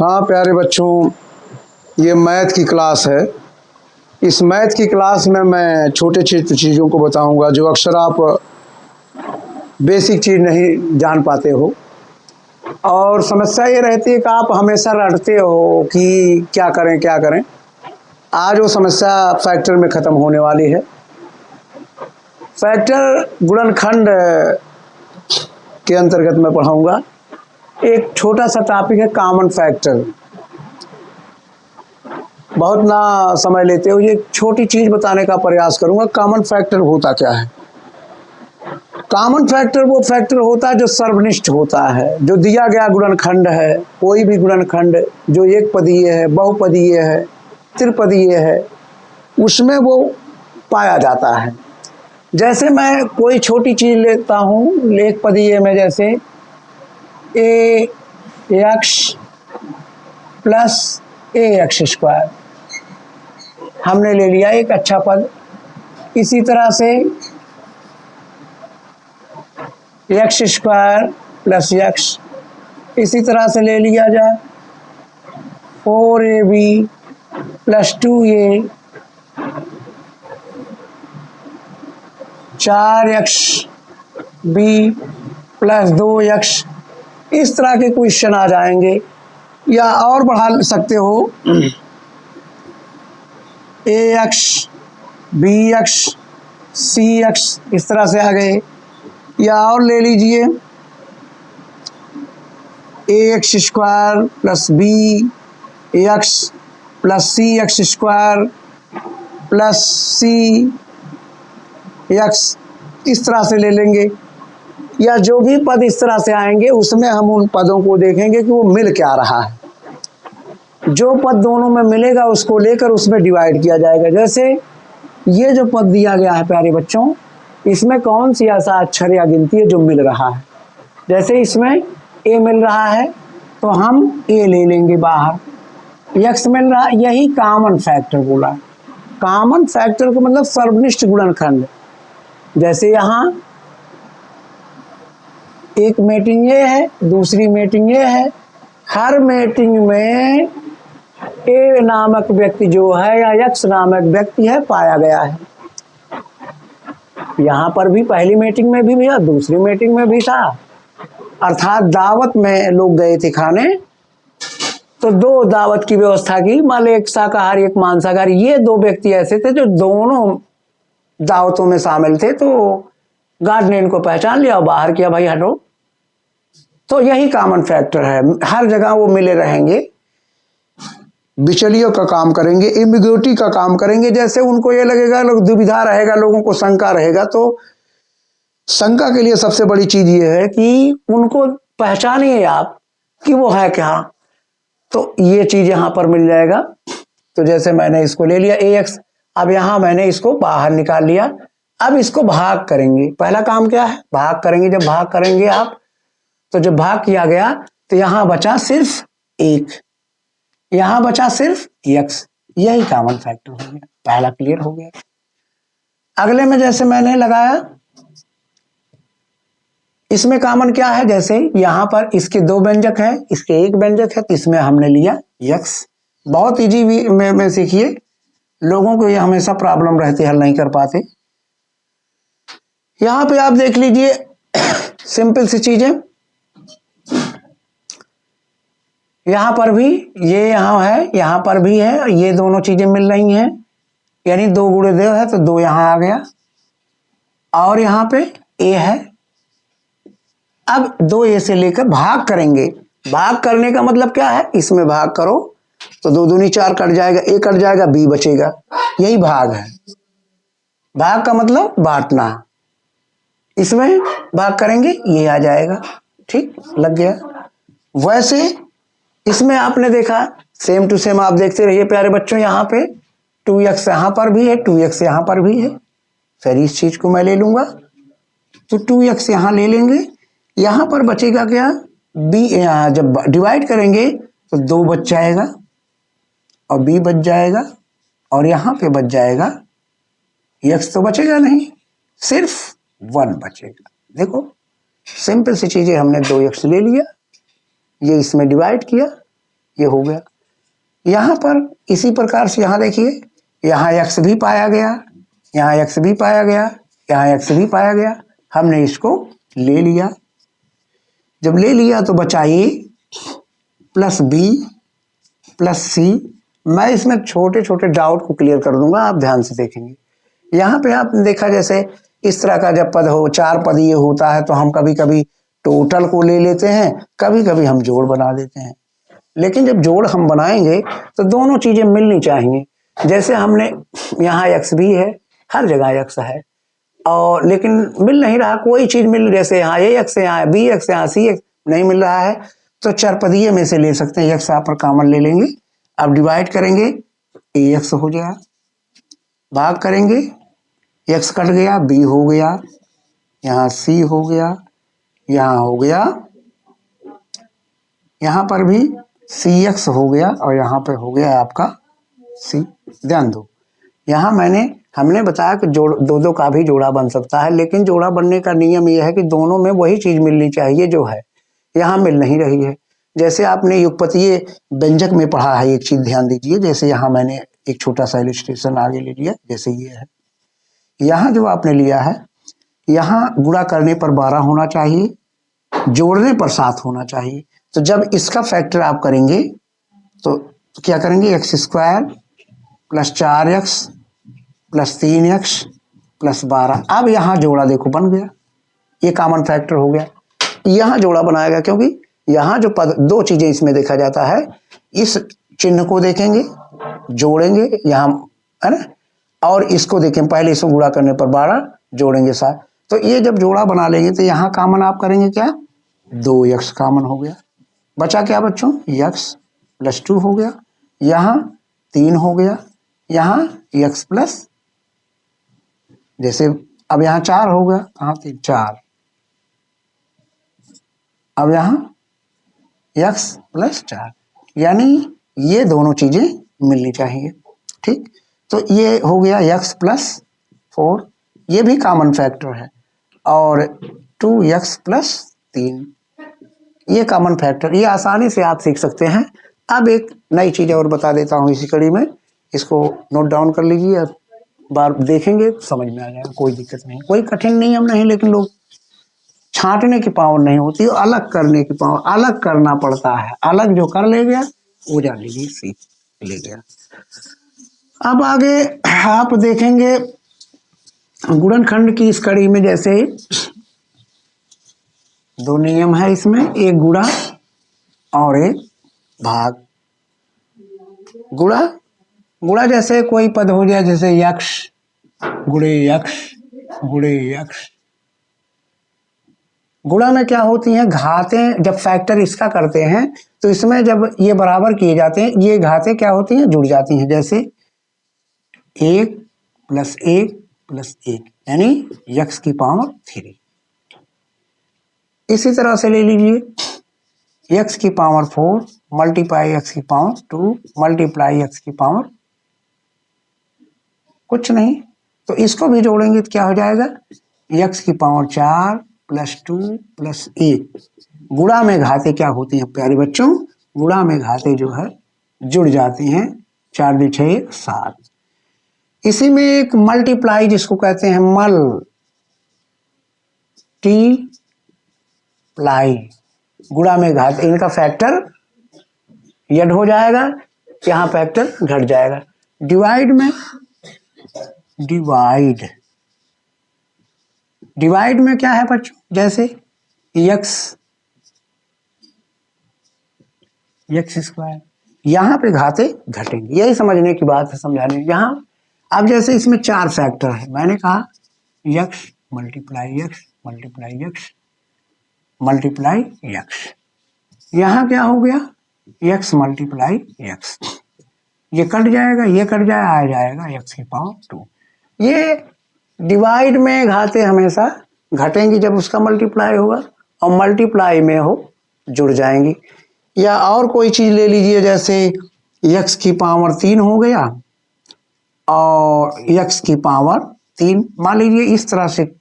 हाँ प्यारे बच्चों, ये मैथ की क्लास है। इस मैथ की क्लास में मैं छोटे छोटे चीज़ों को बताऊंगा जो अक्सर आप बेसिक चीज़ नहीं जान पाते हो। और समस्या ये रहती है कि आप हमेशा रटते हो कि क्या करें क्या करें। आज वो समस्या फैक्टर में ख़त्म होने वाली है। फैक्टर गुणनखंड के अंतर्गत मैं पढ़ाऊंगा। एक छोटा सा टॉपिक है कॉमन फैक्टर। बहुत ना समय लेते हो, ये छोटी चीज़ बताने का प्रयास करूंगा। कॉमन फैक्टर होता क्या है? कॉमन फैक्टर वो फैक्टर होता है जो सर्वनिष्ठ होता है, जो दिया गया गुणनखंड है, कोई भी गुणनखंड जो एक पदीय है, बहुपदीय है, त्रिपदीय है, उसमें वो पाया जाता है। जैसे मैं कोई छोटी चीज़ लेता हूँ एक पदीय में, जैसे ए एक्स प्लस ए एक्स स्क्वायर हमने ले लिया एक अच्छा पद। इसी तरह से एक्स स्क्वायर प्लस एक्स इसी तरह से ले लिया जाए। 4ab plus 2a 4xb plus 2x, इस तरह के क्वेश्चन आ जाएंगे। या और बढ़ा सकते हो, ax bx cx इस तरह से आ गए। या और ले लीजिए ax square plus b x plus c x square plus c x, इस तरह से ले लेंगे। या जो भी पद इस तरह से आएंगे उसमें हम उन पदों को देखेंगे कि वो मिल क्या रहा है। जो पद दोनों में मिलेगा उसको लेकर उसमें डिवाइड किया जाएगा। जैसे ये जो पद दिया गया है प्यारे बच्चों, इसमें कौन सी ऐसा अक्षर या गिनती है जो मिल रहा है? जैसे इसमें ए मिल रहा है तो हम ए ले लेंगे बाहर। एक्स मिल रहा, यही कॉमन फैक्टर बोला। कॉमन फैक्टर का मतलब सर्वनिष्ठ गुणनखंड। जैसे यहाँ एक मीटिंग ये है, दूसरी मीटिंग ये है, हर मीटिंग में ए नामक व्यक्ति जो है या एक्स नामक व्यक्ति है पाया गया है। यहाँ पर भी पहली मीटिंग में भी था, दूसरी मीटिंग में भी था। अर्थात दावत में लोग गए थे खाने, तो दो दावत की व्यवस्था की, मान लो एक शाकाहारी एक मांसाहारी। ये दो व्यक्ति ऐसे थे जो दोनों दावतों में शामिल थे, तो गार्ड ने इनको पहचान लिया और बाहर किया, भाई हटो। तो यही कॉमन फैक्टर है, हर जगह वो मिले रहेंगे। बिचलियों का काम करेंगे, एम्बिग्युइटी का काम करेंगे। जैसे उनको ये लगेगा, लोग दुविधा रहेगा, लोगों को शंका रहेगा, तो शंका के लिए सबसे बड़ी चीज ये है कि उनको पहचानिए आप कि वो है क्या। तो ये चीज यहां पर मिल जाएगा। तो जैसे मैंने इसको ले लिया ax, अब यहां मैंने इसको बाहर निकाल लिया। अब इसको भाग करेंगे। पहला काम क्या है? भाग करेंगे। जब भाग करेंगे आप, तो जब भाग किया गया तो यहां बचा सिर्फ एक, यहां बचा सिर्फ x। यही कॉमन फैक्टर हो गया। पहला क्लियर हो गया। अगले में जैसे मैंने लगाया, इसमें कॉमन क्या है? जैसे यहां पर इसके दो व्यंजक हैं, इसके एक व्यंजक है, तो इसमें हमने लिया x। बहुत इजी में सीखिए, लोगों को ये हमेशा प्रॉब्लम रहती है, हल नहीं कर पाते। यहां पे आप देख लीजिए सिंपल सी चीजें। यहां पर भी ये यहां है, यहां पर भी है, ये दोनों चीजें मिल रही हैं, यानी 2 गुणे 2 है तो 2 यहां आ गया। और यहां पे a है। अब 2a से लेकर भाग करेंगे। भाग करने का मतलब क्या है? इसमें भाग करो तो 2 दूनी 4 कट जाएगा, a कट जाएगा, b बचेगा। यही भाग है। भाग का मतलब बांटना। इसमें भाग करेंगे, ये आ जाएगा। ठीक लग गया। वैसे इसमें आपने देखा, सेम टू सेम आप देखते रहिए प्यारे बच्चों। यहाँ पे 2x यहां पर भी है, 2x यहां पर भी है। फिर इस चीज को मैं ले लूंगा, तो 2x यहां ले लेंगे। यहां पर बचेगा क्या? b। यहां जब डिवाइड करेंगे तो 2 बच जाएगा और b बच जाएगा, और यहां पे बच जाएगा x। तो बचेगा नहीं, सिर्फ 1 बचेगा। देखो सिंपल सी चीजें, हमने 2x ले लिया, ये इसमें डिवाइड किया, ये हो गया। यहाँ पर इसी प्रकार से यहाँ देखिए, यहाँ x भी पाया गया, यहाँ x भी पाया गया, यहाँ x भी पाया गया। हमने इसको ले लिया। जब ले लिया तो बचा a प्लस बी प्लस सी। मैं इसमें छोटे छोटे डाउट को क्लियर कर दूंगा, आप ध्यान से देखेंगे। यहाँ पे आपने देखा जैसे इस तरह का जब पद हो, 4 पद ये होता है तो हम कभी कभी टोटल को ले लेते हैं, कभी कभी हम जोड़ बना देते हैं। लेकिन जब जोड़ हम बनाएंगे तो दोनों चीजें मिलनी चाहिए। जैसे हमने यहाँ x भी है, हर जगह x है, और लेकिन मिल नहीं रहा कोई चीज मिल, जैसे यहाँ ax है, यहाँ bx है, यहाँ cx नहीं मिल रहा है, तो चरपदीय में से ले सकते हैं। x यहाँ पर कॉमन ले लेंगे। अब डिवाइड करेंगे, ax हो गया, भाग करेंगे, x कट गया, b हो गया, यहाँ c हो गया, यहाँ हो गया, यहाँ पर भी cx हो गया, और यहाँ पे हो गया आपका c। ध्यान दो, यहाँ हमने बताया कि जोड़ दो दो का भी जोड़ा बन सकता है, लेकिन जोड़ा बनने का नियम यह है कि दोनों में वही चीज मिलनी चाहिए जो है, यहाँ मिल नहीं रही है। जैसे आपने युगपतीय व्यंजक में पढ़ा है, एक चीज ध्यान दीजिए। जैसे यहाँ मैंने एक छोटा सा इलस्ट्रेशन आगे ले लिया, जैसे ये है, यहाँ जो आपने लिया है, यहाँ गुणा करने पर 12 होना चाहिए, जोड़ने पर 7 होना चाहिए। तो जब इसका फैक्टर आप करेंगे तो क्या करेंगे, x² plus 4x plus 3x plus 12। अब यहाँ जोड़ा देखो बन गया, ये कॉमन फैक्टर हो गया। यहाँ जोड़ा बनाएगा, क्योंकि यहाँ जो पद, दो चीजें इसमें देखा जाता है, इस चिन्ह को देखेंगे, जोड़ेंगे यहाँ, है ना, और इसको देखें, पहले इसको गुणा करने पर 12, जोड़ेंगे 7। तो ये जब जोड़ा बना लेंगे तो यहाँ कॉमन आप करेंगे क्या, 2x कॉमन हो गया। बचा क्या बच्चों, x प्लस 2 हो गया, यहाँ 3 हो गया, यहाँ x प्लस, जैसे अब यहाँ 4 हो गया, कहाँ 3 4, अब यहाँ x प्लस 4, यानी ये दोनों चीजें मिलनी चाहिए। ठीक, तो ये हो गया x प्लस 4, ये भी कॉमन फैक्टर है, और 2x प्लस 3, ये कॉमन फैक्टर, ये आसानी से आप सीख सकते हैं। अब एक नई चीज और बता देता हूँ इसी कड़ी में, इसको नोट डाउन कर लीजिए, बार देखेंगे तो समझ में आ जाएगा, कोई दिक्कत नहीं, कोई कठिन नियम नहीं, लेकिन लोग छांटने की पावर नहीं होती, अलग करने की पावर, अलग करना पड़ता है। अलग जो कर ले गया वो जान लीजिए सीख ले गया। अब आगे आप देखेंगे गुणनखंड की इस कड़ी में, जैसे 2 नियम है इसमें, एक गुणा और एक भाग। गुणा जैसे कोई पद हो जाए, जैसे यक्ष गुणे यक्ष गुणे यक्ष। गुणा में क्या होती हैं, घातें, जब फैक्टर इसका करते हैं तो इसमें जब ये बराबर किए जाते हैं, ये घातें क्या होती हैं, जुड़ जाती हैं। जैसे 1 प्लस 1 प्लस 1, यानी यक्ष की पावर 3। इसी तरह से ले लीजिए x की पावर 4 मल्टीप्लाई x की पावर 2 मल्टीप्लाई x की पावर कुछ नहीं, तो इसको भी जोड़ेंगे तो क्या हो जाएगा, x की पावर 4 प्लस 2 प्लस 1। गुणा में घातें क्या होती हैं प्यारे बच्चों, गुणा में घातें जो है जुड़ जाती हैं, 4 × 6 = 7। इसी में एक मल्टीप्लाई जिसको कहते हैं प्लाई, गुणा में घात, इनका फैक्टर यड हो जाएगा, यहाँ फैक्टर घट जाएगा। डिवाइड में क्या है बच्चों, जैसे x², यहाँ पे घाते घटेंगे, यही समझने की बात है, समझाने यहाँ। अब जैसे इसमें 4 फैक्टर है, मैंने कहा x multiply x multiply x multiply x, यहाँ क्या हो गया, x मल्टीप्लाई x, ये कट जाएगा, ये कट जाए, आ जाएगा x की पावर 2। ये डिवाइड में घाते हमेशा घटेंगी जब उसका मल्टीप्लाई होगा, और मल्टीप्लाई में हो जुड़ जाएंगी। या और कोई चीज ले लीजिए, जैसे x की पावर 3 हो गया और x की पावर 3, मान लीजिए इस तरह से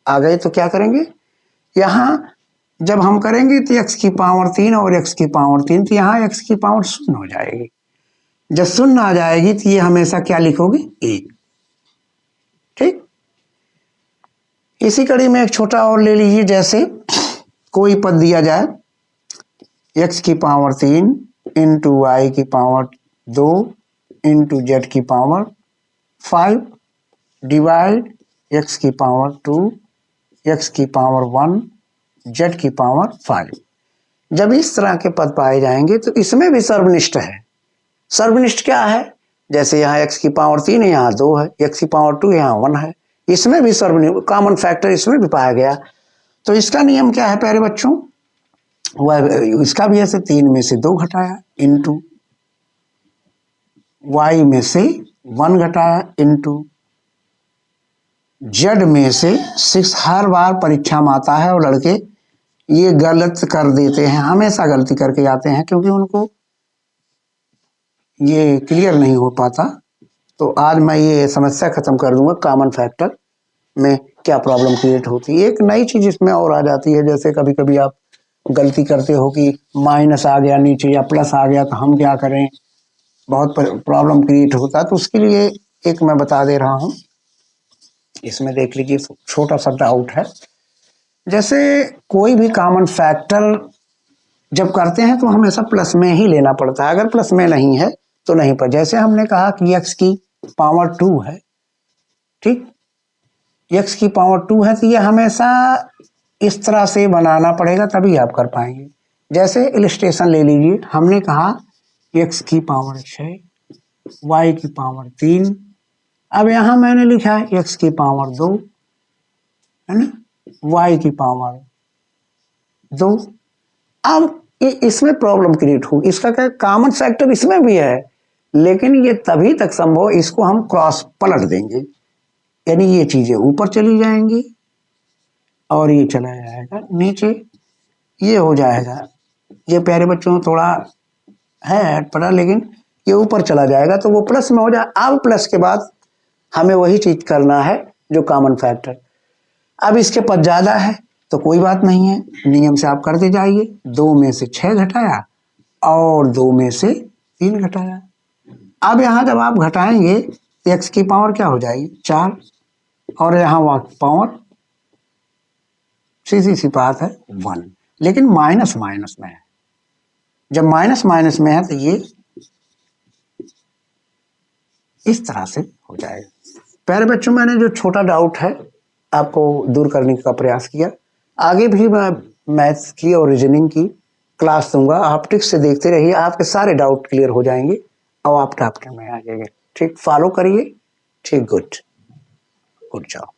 आ गए, तो क्या करेंगे, यहाँ जब हम करेंगे तो x की पावर 3 और x की पावर 3, तो यहाँ x की पावर शून्य हो जाएगी। जब शून्य आ जाएगी तो ये हमेशा क्या लिखोगे? 1। ठीक, इसी कड़ी में एक छोटा और ले लीजिए। जैसे कोई पद दिया जाए x की पावर 3 इंटू वाई की पावर 2 इंटू जेड की पावर 5 डिवाइड x की पावर 2 x की पावर 1 जेड की पावर 5। जब इस तरह के पद पाए जाएंगे तो इसमें भी सर्वनिष्ठ है। सर्वनिष्ठ क्या है? जैसे यहाँ x की पावर 3 है, यहाँ 2 है, x की पावर 2 यहाँ 1 है, इसमें भी सर्वनिष्ठ कॉमन फैक्टर इसमें भी पाया गया। तो इसका नियम क्या है प्यारे बच्चों? वह इसका भी ऐसे 3 में से 2 घटाया इंटू y में से 1 घटाया इंटू जेड में से 6। हर बार परीक्षा में आता है और लड़के ये गलत कर देते हैं, हमेशा गलती करके आते हैं क्योंकि उनको ये क्लियर नहीं हो पाता। तो आज मैं ये समस्या खत्म कर दूंगा कॉमन फैक्टर में क्या प्रॉब्लम क्रिएट होती है। एक नई चीज इसमें और आ जाती है, जैसे कभी कभी आप गलती करते हो कि माइनस आ गया नीचे या प्लस आ गया तो हम क्या करें, बहुत प्रॉब्लम क्रिएट होता है। तो उसके लिए एक मैं बता दे रहा हूँ, इसमें देख लीजिए, छोटा सा डाउट है। जैसे कोई भी कॉमन फैक्टर जब करते हैं तो हमेशा प्लस में ही लेना पड़ता है, अगर प्लस में नहीं है तो नहीं। पर जैसे हमने कहा कि x की पावर 2 है, ठीक, x की पावर 2 है, तो ये हमेशा इस तरह से बनाना पड़ेगा तभी आप कर पाएंगे। जैसे इलस्ट्रेशन ले लीजिए, हमने कहा x की पावर 6 y की पावर 3, अब यहां मैंने लिखा है x की पावर 2 है ना, y की पावर 2। अब इसमें प्रॉब्लम क्रिएट होगी। इसका क्या कॉमन फैक्टर इसमें भी है, लेकिन ये तभी तक संभव, इसको हम क्रॉस पलट देंगे, यानी ये चीजें ऊपर चली जाएंगी और ये चला जाएगा नीचे, ये हो जाएगा। ये प्यारे बच्चों थोड़ा है पड़ा, लेकिन ये ऊपर चला जाएगा तो वो प्लस में हो जाए। अब प्लस के बाद हमें वही चीज करना है जो कॉमन फैक्टर। अब इसके पद ज्यादा है तो कोई बात नहीं है, नियम से आप करते जाइए। 2 में से 6 घटाया और 2 में से 3 घटाया। अब यहाँ जब आप घटाएंगे तो x की पावर क्या हो जाएगी? 4, और यहाँ पावर सीधी सी बात है 1, लेकिन माइनस माइनस में है। जब माइनस माइनस में है तो ये इस तरह से हो जाएगा। प्यारे बच्चों, मैंने जो छोटा डाउट है आपको दूर करने का प्रयास किया। आगे भी मैं मैथ्स की और रीजनिंग की क्लास दूंगा, आप ट्रिक से देखते रहिए, आपके सारे डाउट क्लियर हो जाएंगे और आप टॉप में आ जाएंगे। ठीक, फॉलो करिए। ठीक, गुड जॉब।